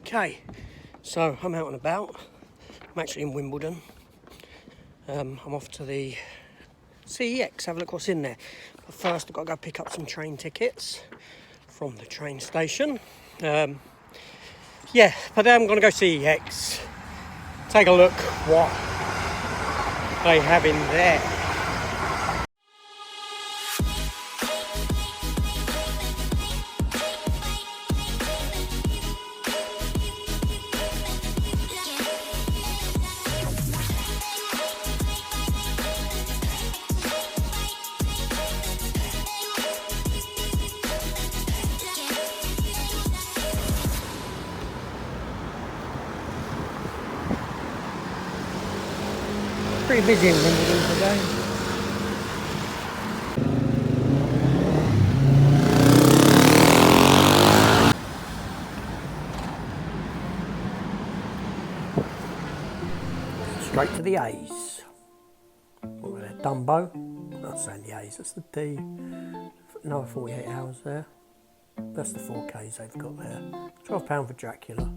Okay, so I'm out and about. I'm actually in Wimbledon. I'm off to the CEX, have a look what's in there. But first I've got to go pick up some train tickets from the train station. Yeah, but then I'm going to go CEX, take a look what they have in there. Pretty busy in Wimbledon today. Straight to the A's. What was that, Dumbo? I'm not saying the A's, that's the D. Another 48 hours there. That's the 4Ks they've got there. £12 for Dracula.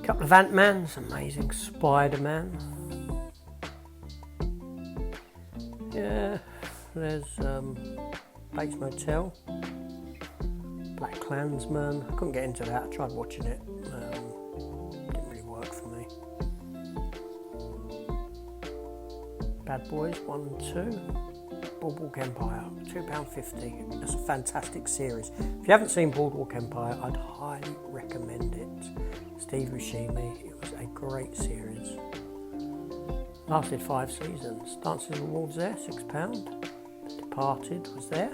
Couple of Ant-Mans, amazing Spider-Man. Yeah, there's Bates Motel, Black Klansman. I couldn't get into that. I tried watching it. Didn't really work for me. Bad Boys 1 and 2. Boardwalk Empire, £2.50. That's a fantastic series. If you haven't seen Boardwalk Empire, I'd highly recommend it. Steve Buscemi. It was a great series. Lasted 5 seasons. Dances with Wolves there, £6. The Departed was there.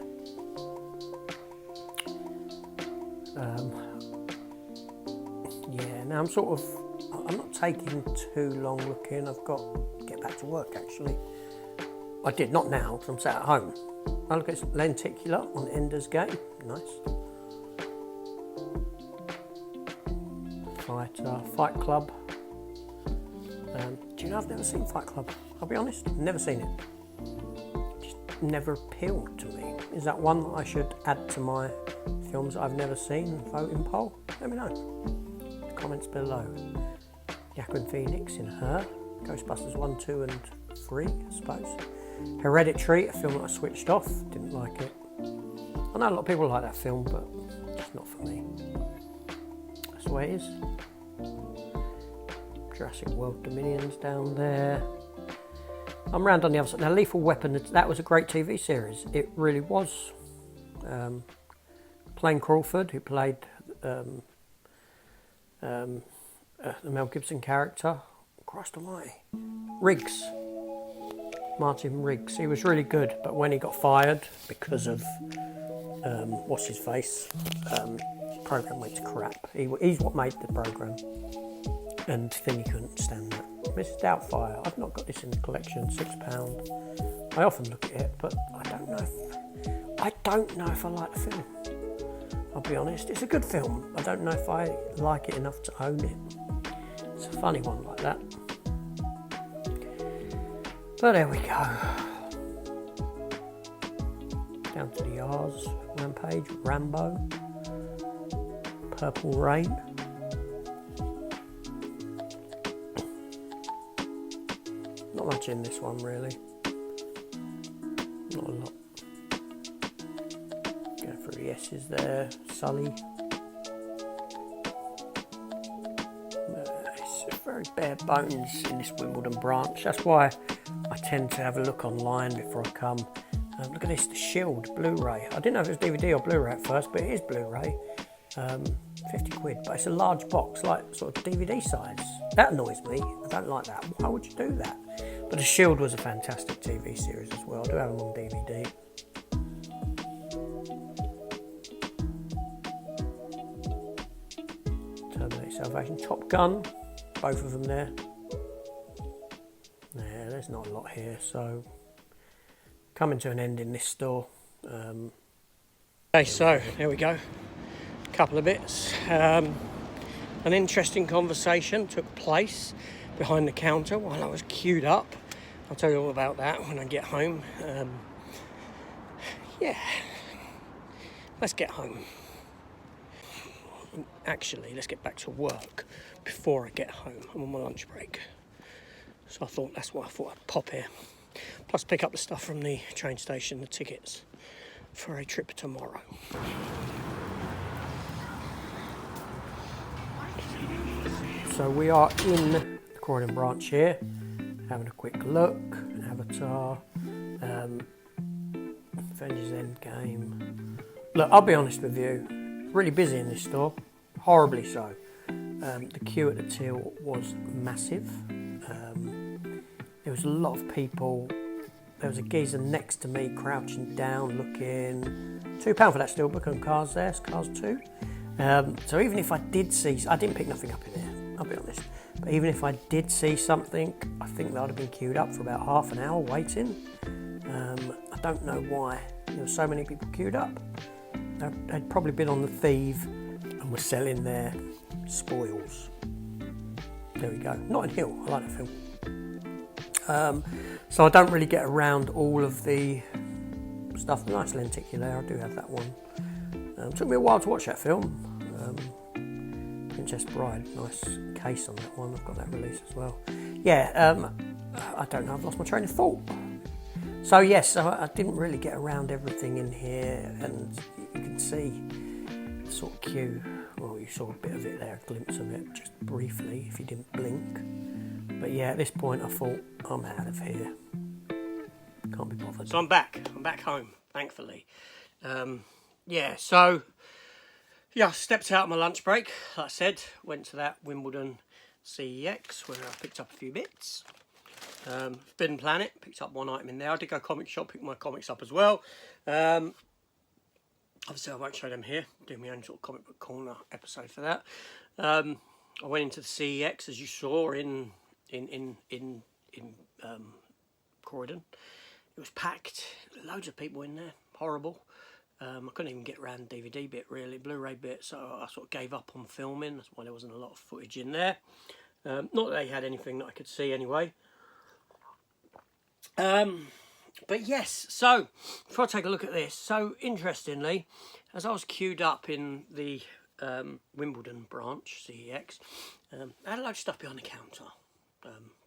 Yeah, now I'm not taking too long looking. I've got to get back to work actually. I did, not now, because I'm sat at home. I look at Lenticular on Ender's Game. Nice. Fight Club. Do you know, I've never seen Fight Club. I'll be honest, never seen it. Just never appealed to me. Is that one that I should add to my films that I've never seen? Voting poll? Let me know. Comments below. Joaquin Phoenix in Her. Ghostbusters 1, 2 and 3, I suppose. Hereditary, a film that I switched off. Didn't like it. I know a lot of people like that film, but it's not for me. That's the way it is. Jurassic World Dominion's down there. I'm round on the other side. Now, Lethal Weapon, that was a great TV series. It really was. Blaine Crawford, who played the Mel Gibson character. Christ almighty. Riggs. Martin Riggs. He was really good, but when he got fired because of what's his face, the programme went to crap. He's what made the programme. And then you couldn't stand that. Mrs. Doubtfire, I've not got this in the collection, £6. I often look at it, but I don't know if I like the film. I'll be honest, it's a good film. I don't know if I like it enough to own it. It's a funny one like that. But there we go. Down to the R's, Rampage, Rambo, Purple Rain. Not much in this one really. Not a lot. Go through the S's there. Sully. It's very bare bones in this Wimbledon branch. That's why I tend to have a look online before I come. Look at this, The Shield Blu-ray. I didn't know if it was DVD or Blu-ray at first, but it is Blu-ray. 50 quid, but it's a large box, like sort of DVD size. That annoys me. I don't like that. Why would you do that? But The Shield was a fantastic TV series as well. I do have them on DVD. Terminator Salvation, Top Gun, both of them there. Yeah, there's not a lot here, so coming to an end in this store. Okay, so there we go. Couple of bits. An interesting conversation took place behind the counter while I was queued up. I'll tell you all about that when I get home. Yeah, let's get home. actually, let's get back to work before I get home. I'm on my lunch break. So I thought that's why I thought I'd pop here. Plus pick up the stuff from the train station, the tickets for a trip tomorrow. So we are in the Croydon branch here, having a quick look. Avatar, Avengers Endgame. Look, I'll be honest with you, really busy in this store, horribly so. The queue at the till was massive. There was a lot of people. There was a geezer next to me crouching down looking. £2 for that steelbook on Cars there, it's Cars 2. So even if I did see, I didn't pick nothing up in there, I'll be honest. But even if I did see something, I think that I'd have been queued up for about half an hour waiting. I don't know why there were so many people queued up. They'd probably been on the thieve and were selling their spoils. There we go. Notting Hill, I like that film. So I don't really get around all of the stuff. Nice lenticular, I do have that one. Took me a while to watch that film. Princess Bride, nice case on that one. I've got that release as well. Yeah, I don't know, I've lost my train of thought. So yes, I didn't really get around everything in here, and you can see the sort of queue. Well, you saw a bit of it there, a glimpse of it, just briefly, if you didn't blink. But yeah, at this point I thought, I'm out of here. Can't be bothered. So I'm back home, thankfully. Yeah, so I stepped out on my lunch break, like I said, went to that Wimbledon CEX where I picked up a few bits. Forbidden Planet, picked up one item in there. I did go comic shop, picked my comics up as well. Obviously I won't show them here, do my own sort of comic book corner episode for that. I went into the CEX, as you saw, in Croydon. It was packed, loads of people in there, horrible. I couldn't even get around the DVD bit really, Blu-ray bit, so I sort of gave up on filming. That's why there wasn't a lot of footage in there. Not that they had anything that I could see anyway. But yes, so before I take a look at this, so interestingly, as I was queued up in the Wimbledon branch, CEX, I had a load of stuff behind the counter.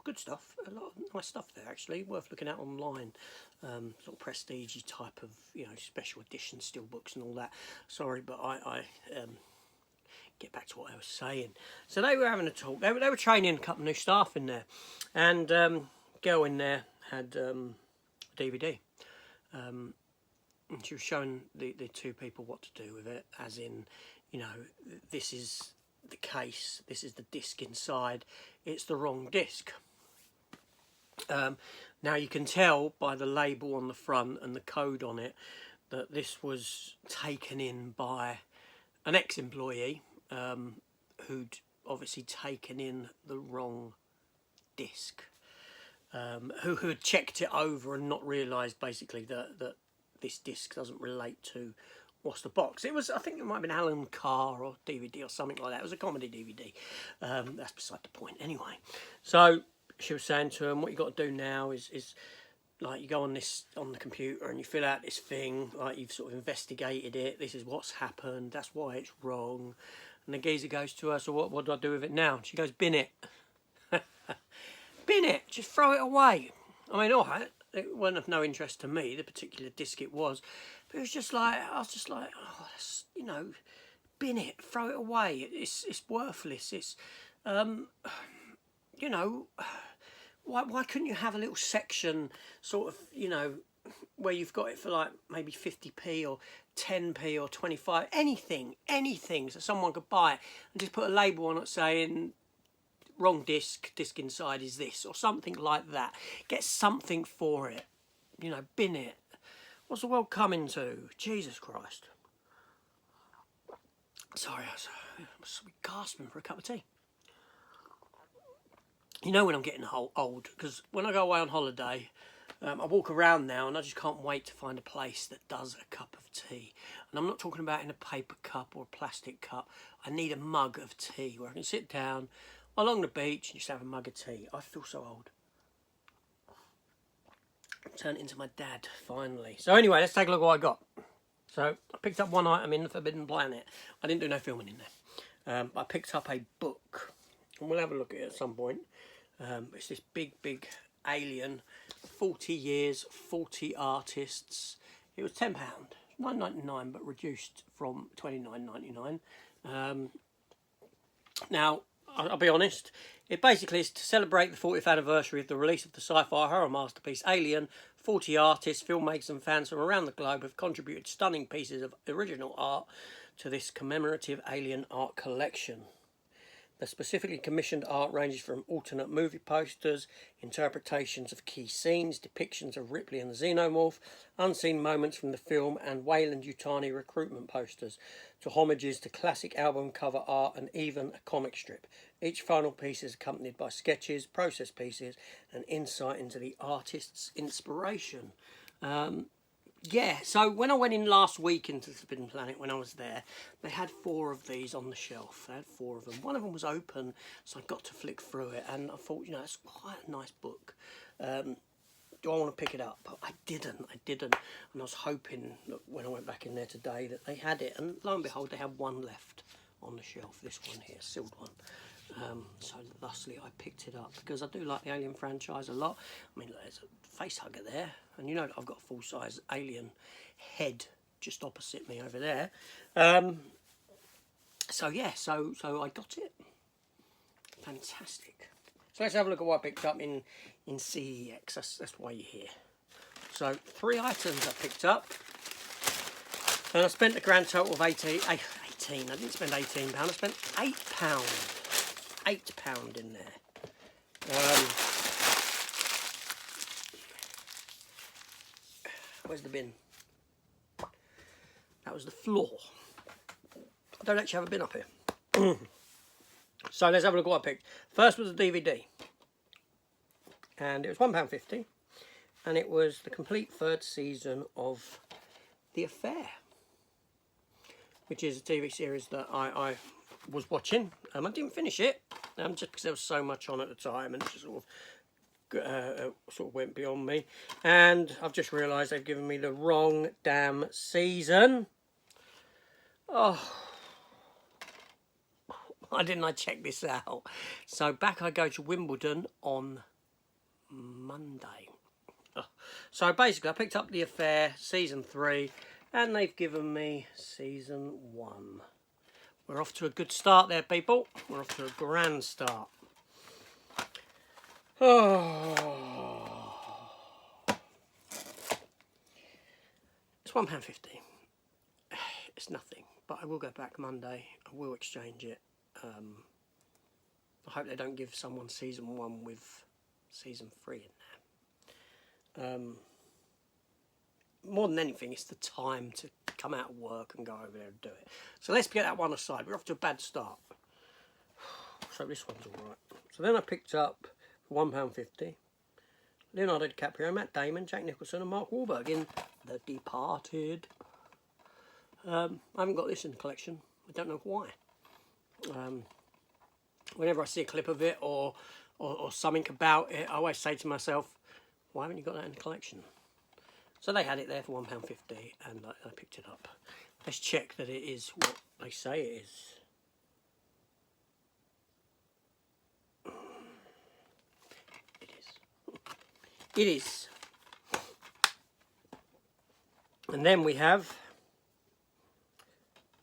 Good stuff, a lot of nice stuff there actually, worth looking at online. Sort of prestige type of, special edition steelbooks and all that. Sorry, but I get back to what I was saying. So they were having a talk. They were training a couple of new staff in there, and girl in there had a DVD. And she was showing the two people what to do with it, as in, this is the case, this is the disc inside, it's the wrong disc. Now you can tell by the label on the front and the code on it that this was taken in by an ex-employee who'd obviously taken in the wrong disc, who had checked it over and not realised basically that this disc doesn't relate to what's the box. It was, I think it might have been Alan Carr or DVD or something like that. It was a comedy DVD. That's beside the point anyway. So she was saying to him, what you got to do now is like, you go on the computer and you fill out this thing, like you've sort of investigated it, this is what's happened, that's why it's wrong. And the geezer goes to her, so what do I do with it now? She goes, bin it. Bin it, just throw it away. I mean, alright, it wasn't of no interest to me, the particular disc it was, but it was just like, I was just like, oh, that's, bin it, throw it away, it's worthless, it's, why couldn't you have a little section, sort of, where you've got it for like maybe 50p or 10p or 25, anything, so someone could buy it and just put a label on it saying, wrong disc inside is this, or something like that. Get something for it, bin it. What's the world coming to? Jesus Christ. Sorry, I was gasping for a cup of tea. When I'm getting old, because when I go away on holiday, I walk around now and I just can't wait to find a place that does a cup of tea. And I'm not talking about in a paper cup or a plastic cup. I need a mug of tea where I can sit down along the beach and just have a mug of tea. I feel so old. Turned into my dad, finally. So anyway, let's take a look at what I got. So I picked up one item in the Forbidden Planet. I didn't do no filming in there. I picked up a book, and we'll have a look at it at some point. It's this big Alien, 40 years, 40 artists. It was £10, £9.99, but reduced from £29.99. Now, I'll be honest, it basically is to celebrate the 40th anniversary of the release of the sci-fi horror masterpiece Alien. 40 artists, filmmakers and fans from around the globe have contributed stunning pieces of original art to this commemorative Alien art collection. The specifically commissioned art ranges from alternate movie posters, interpretations of key scenes, depictions of Ripley and the Xenomorph, unseen moments from the film, and Weyland-Yutani recruitment posters, to homages to classic album cover art and even a comic strip. Each final piece is accompanied by sketches, process pieces, and insight into the artist's inspiration. Yeah, so when I went in last week into the Forbidden Planet, when I was there, they had 4 of these on the shelf. They had 4 of them. One of them was open, so I got to flick through it, and I thought, you know, it's quite a nice book. Do I want to pick it up? But I didn't. And I was hoping that when I went back in there today that they had it, and lo and behold, they had one left on the shelf. This one here, sealed one. So thusly I picked it up because I do like the Alien franchise a lot. I mean, look, there's a face hugger there, and you know that I've got a full-size Alien head just opposite me over there. So yeah, so I got it. Fantastic. So let's have a look at what I picked up in CEX. That's why you're here. So 3 items I picked up, and I spent a grand total of 18. I didn't spend £18. I spent £8. £8 in there. Where's the bin? That was the floor. I don't actually have a bin up here. So let's have a look at what I picked. First was a DVD, and it was £1.50, and it was the complete 3rd season of The Affair, which is a TV series that I was watching. I didn't finish it, just because there was so much on at the time, and it just sort of went beyond me. And I've just realised they've given me the wrong damn season. Oh, why didn't I check this out? So back I go to Wimbledon on Monday. So basically I picked up The Affair season 3, and they've given me season 1. We're off to a good start there, people. We're off to a grand start. Oh. It's £1.50. It's nothing, but I will go back Monday. I will exchange it. I hope they don't give someone season 1 with season 3 in there. More than anything, it's the time to come out of work and go over there and do it. So let's get that one aside. We're off to a bad start. So this one's alright. So then I picked up for £1.50 Leonardo DiCaprio, Matt Damon, Jack Nicholson and Mark Wahlberg in The Departed. I haven't got this in the collection. I don't know why. Whenever I see a clip of it or something about it, I always say to myself, why haven't you got that in the collection? So they had it there for £1.50, and I picked it up. Let's check that it is what they say it is. It is. It is. And then we have,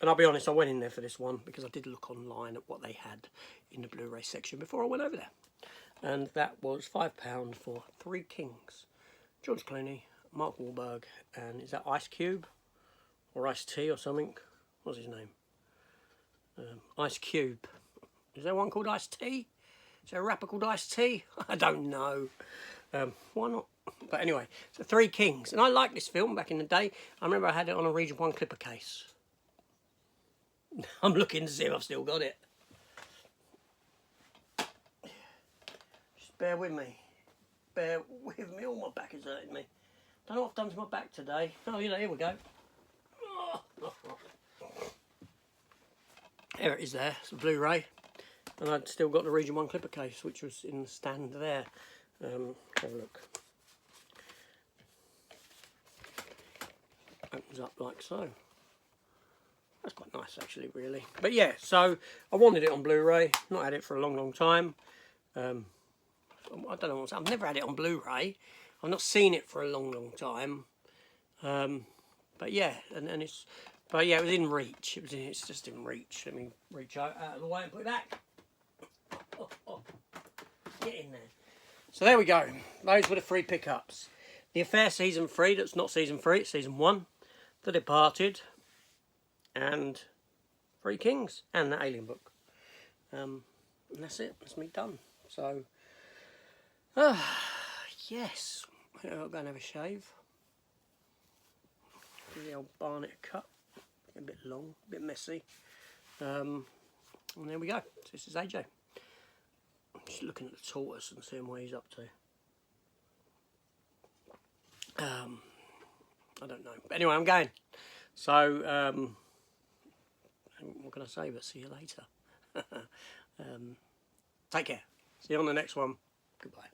and I'll be honest, I went in there for this one because I did look online at what they had in the Blu-ray section before I went over there. And that was £5 for Three Kings. George Clooney, Mark Wahlberg, and is that Ice Cube? Or Ice T or something? What's his name? Ice Cube. Is there one called Ice T? Is there a rapper called Ice T? I don't know. Why not? But anyway, so Three Kings. And I liked this film back in the day. I remember I had it on a Region 1 clipper case. I'm looking to see if I've still got it. Just bear with me. Bear with me. Oh, my back is hurting me. Don't know what I've done to my back today. Oh, you know, here we go. There it is there. It's a Blu-ray. And I'd still got the Region 1 clipper case, which was in the stand there. Have a look. Opens up like so. That's quite nice, actually, really. But yeah, so I wanted it on Blu-ray. Not had it for a long time. I don't know what's... I've never had it on Blu-ray. I've not seen it for a long time. But yeah, and it's... But yeah, it was in reach. It's just in reach. Let me reach out of the way and put it back. Get in there. So there we go. Those were the 3 pickups. The Affair Season 3, that's not Season 3, it's Season 1. The Departed. And 3 Kings. And the Alien book. And that's it. That's me done. So, yes. I think I'll go and have a shave. Give the old Barnet a cut. A bit long, a bit messy. And there we go. So this is AJ. I'm just looking at the tortoise and seeing what he's up to. I don't know. But anyway, I'm going. So, what can I say but see you later. Take care. See you on the next one. Goodbye.